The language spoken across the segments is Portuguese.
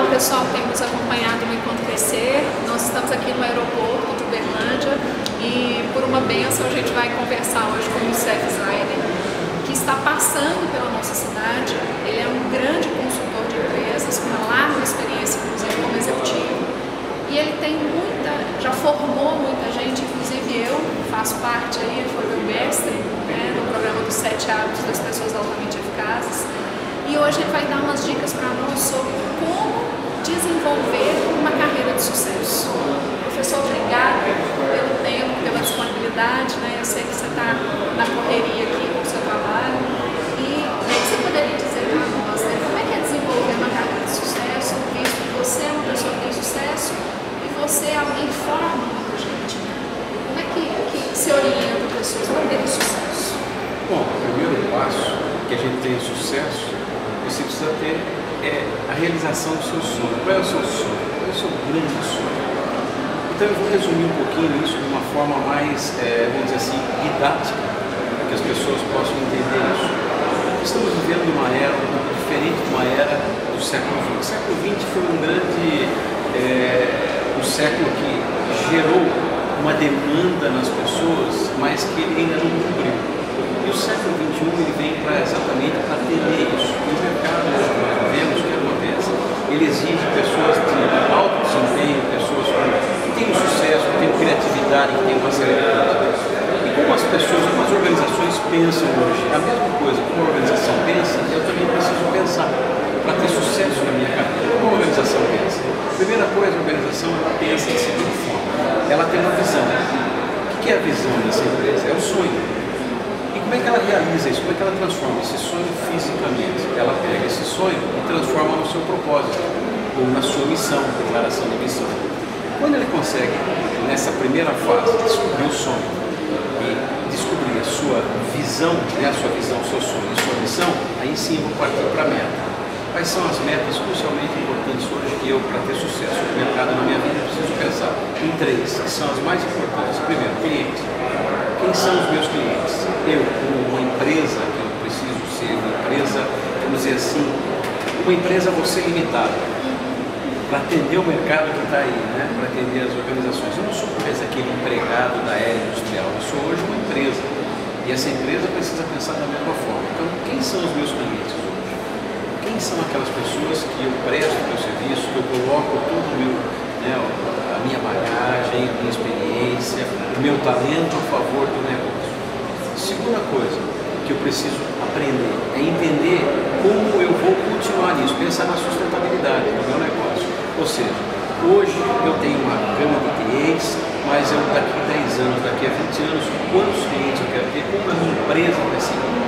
o pessoal que tem nos acompanhado no Encontro Crescer. Nós estamos aqui no aeroporto de Uberlândia e, por uma bênção, a gente vai conversar hoje com o Youssef Zaiden, que está passando pela nossa cidade. Ele é um grande consultor de empresas, com uma larga experiência, inclusive, como executivo. E ele tem já formou muita gente, inclusive eu faço parte aí, ele foi meu mestre, né, no programa dos 7 hábitos das pessoas altamente eficazes. E hoje ele vai dar umas dicas para nós sobre como desenvolver uma carreira de sucesso. Professor, obrigado pelo tempo, pela disponibilidade, né? Eu sei que você está na correria aqui com o seu trabalho. E o que você poderia dizer para nós, né? Como é que é desenvolver uma carreira de sucesso, visto que você é uma pessoa que tem sucesso e você é alguém que forma muita gente, né? Como é que se orienta pessoas para terem sucesso? Bom, o primeiro passo que a gente tem sucesso, você precisa ter a realização do seu sonho. Qual é o seu sonho? Qual é o seu grande sonho? Então eu vou resumir um pouquinho isso de uma forma mais, vamos dizer assim, didática, para que as pessoas possam entender isso. Estamos vivendo uma era diferente de uma era do século XX. O século XX foi um século que gerou uma demanda nas pessoas, mas que ele ainda não cumpriu. E o século XXI ele vem exatamente para atender isso. E o mercado que nós vivemos, que acontece, ele exige pessoas de alto desempenho, pessoas que têm sucesso, que têm criatividade, que têm uma série de coisas. E como as pessoas, como as organizações pensam hoje, a mesma coisa que uma organização pensa, eu também preciso pensar para ter sucesso na minha carreira. Como a organização pensa? Primeira coisa, a organização ela pensa da seguinte forma: ela tem uma visão. O que é a visão dessa empresa? É o sonho. Como é que ela realiza isso? Como é que ela transforma esse sonho fisicamente? Ela pega esse sonho e transforma no seu propósito, ou na sua missão, declaração de missão. Quando ele consegue, nessa primeira fase, descobrir o sonho e descobrir a sua visão, né, a sua visão, o seu sonho e a sua missão, aí sim eu vou partir para a meta. Quais são as metas crucialmente importantes hoje que eu, para ter sucesso no mercado na minha vida, preciso pensar em 3, que são as mais importantes. Primeiro, cliente. Quem são os meus clientes? Eu, como uma empresa, que eu preciso ser uma empresa, vamos dizer assim, uma empresa vou ser limitada para atender o mercado que está aí, né? Para atender as organizações. Eu não sou mais aquele empregado da área industrial, eu sou hoje uma empresa. E essa empresa precisa pensar da mesma forma. Então, quem são os meus clientes hoje? Quem são aquelas pessoas que eu presto o meu serviço, que eu coloco todo o meu, né, a minha bagagem, a minha experiência, o meu talento a favor do negócio? Segunda coisa que eu preciso aprender é entender como eu vou continuar nisso, pensar na sustentabilidade do meu negócio. Ou seja, hoje eu tenho uma gama de clientes, mas eu daqui a 10 anos, daqui a 20 anos, quantos clientes eu quero ter, como a minha empresa vai seguir.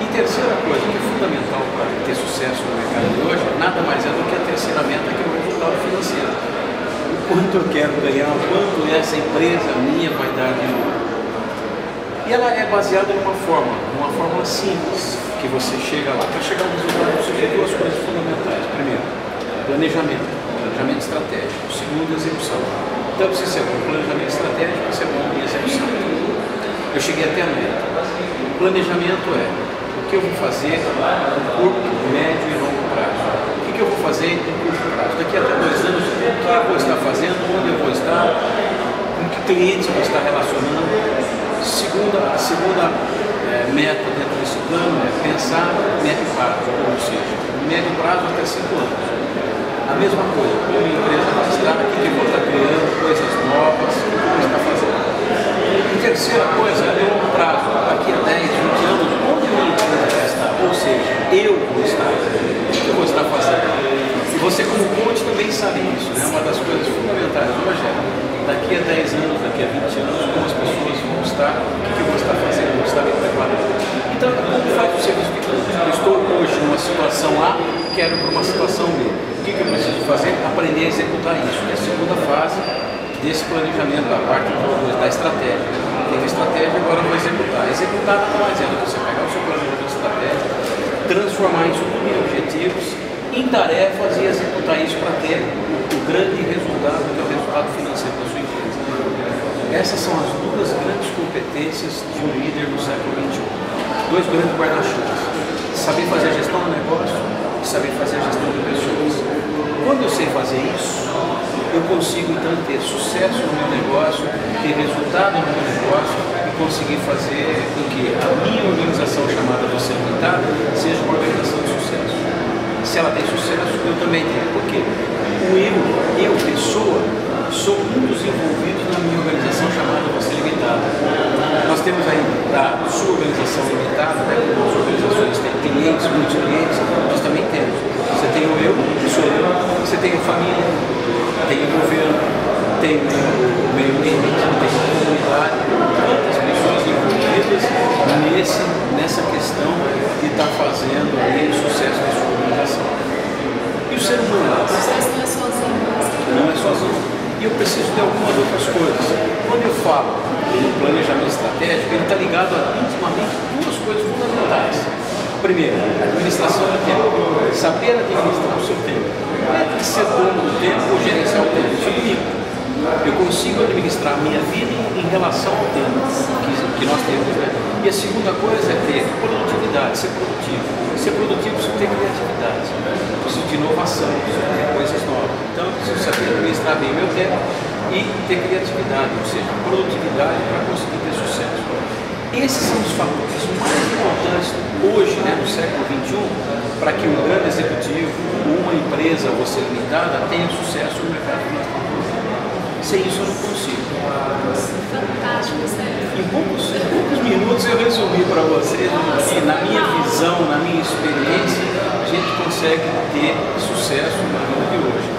E terceira coisa que é fundamental para ter sucesso no mercado de hoje, nada mais é do que a terceira meta, que é o resultado financeiro. O quanto eu quero ganhar, o quanto essa empresa minha vai dar de lucro. E ela é baseada numa fórmula simples, que você chega lá. Para chegar ao resultado, você tem 2 coisas fundamentais. Primeiro, planejamento estratégico. Segundo, execução. Então, precisa ser bom planejamento estratégico, precisa ser bom em execução. Eu cheguei até a meta. O planejamento é o que eu vou fazer no curto, médio e longo prazo. O que eu vou fazer no curto prazo? Daqui a até 2 anos, o que eu vou estar fazendo, onde eu vou estar, com que clientes eu vou estar relacionando. A segunda meta dentro desse plano é pensar médio prazo, ou seja, médio prazo até 5 anos. A mesma coisa, como a empresa vai estar, aqui que eu vou estar criando coisas novas, o que eu vou estar fazendo. E terceira coisa, a longo prazo, daqui a 10, 20 anos, onde a minha empresa vai estar? Ou seja, eu vou estar, o que eu vou estar fazendo? E você como coach também sabe isso, né? Uma das coisas fundamentais hoje é, daqui a 10 anos, daqui a 20 anos, como as pessoas vão estar, o que eu vou estar fazendo, vou estar me preparando. Então, como faz o serviço de cliente? Eu estou hoje numa situação A, quero para uma situação B. O que eu preciso fazer? Aprender a executar isso, que é a segunda fase desse planejamento, a parte da estratégia. Tem a estratégia, agora eu vou executar. Executar nada mais é do que você pegar o seu planejamento estratégico, transformar isso tudo em objetivos, em tarefas e executar isso para ter o grande resultado, que é o resultado financeiro da sua empresa. Essas são as 2 grandes competências de um líder do século XXI. 2 grandes guarda-chuvas. Saber fazer a gestão do negócio e saber fazer a gestão de pessoas. Quando eu sei sei fazer isso, eu consigo então ter sucesso no meu negócio, ter resultado no meu negócio e conseguir fazer com que a minha organização chamada Você Limitada seja uma organização de sucesso. Se ela tem sucesso, eu também tenho. Por quê? Eu, pessoa, sou um dos envolvidos na minha organização chamada Você Limitada. Nós temos aí da sua organização limitada, né, como as organizações têm clientes, muitos clientes, nós também temos. Você tem o eu, que sou eu, você tem a família, tem o governo, tem o meio ambiente, tem a comunidade, tantas pessoas envolvidas nessa questão de estar fazendo aí o sucesso da sua organização. E o ser humano? O sucesso não é sozinho. Não é sozinho. E eu preciso de algumas outras coisas. Quando eu falo no planejamento estratégico, ele está ligado a intimamente duas coisas fundamentais. Primeiro, administração do tempo. Saber administrar o seu tempo. Não é ser dono do tempo ou gerenciar o tempo. Isso é comigo. Eu consigo administrar a minha vida em relação ao tempo que nós temos, né? E a segunda coisa é ter produtividade, ser produtivo. Ser produtivo precisa ter criatividade, preciso de inovação, preciso ter coisas novas. Então eu preciso saber administrar bem o meu tempo e ter criatividade, ou seja, produtividade para conseguir ter sucesso. Esses são os fatores mais importantes hoje, né, no século XXI, para que um grande executivo, uma empresa, Você Limitada, tenha sucesso no mercado financeiro. Sem isso eu não consigo. Fantástico, sério. Em poucos minutos eu resumi para vocês que na minha visão, na minha experiência, a gente consegue ter sucesso no mundo de hoje.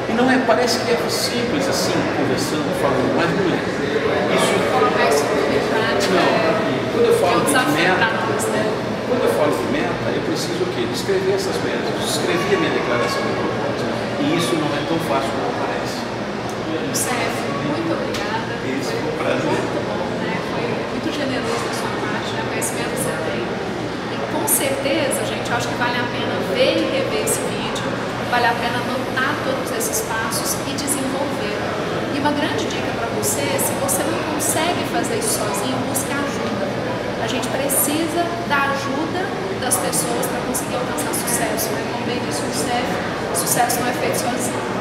E não é, parece que é simples assim, conversando, falando, mas não é. Isso não. Quando eu falo de meta, quando eu falo de meta, eu preciso o quê? Descrever essas metas, descrever a minha declaração de propósito. E isso não é tão fácil como parece. Cef, muito obrigada. Isso, foi um prazer. Muito bom, né? Foi muito generoso da sua parte, né? O conhecimento que você tem. E com certeza, gente, eu acho que vale a pena ver e rever esse vídeo, vale a pena anotar todos esses passos e desenvolver. E uma grande dica para você, se você não consegue fazer isso sozinho, busque ajuda. A gente precisa da ajuda das pessoas para conseguir alcançar sucesso, né? Como bem disse o Cef, sucesso não é feito sozinho.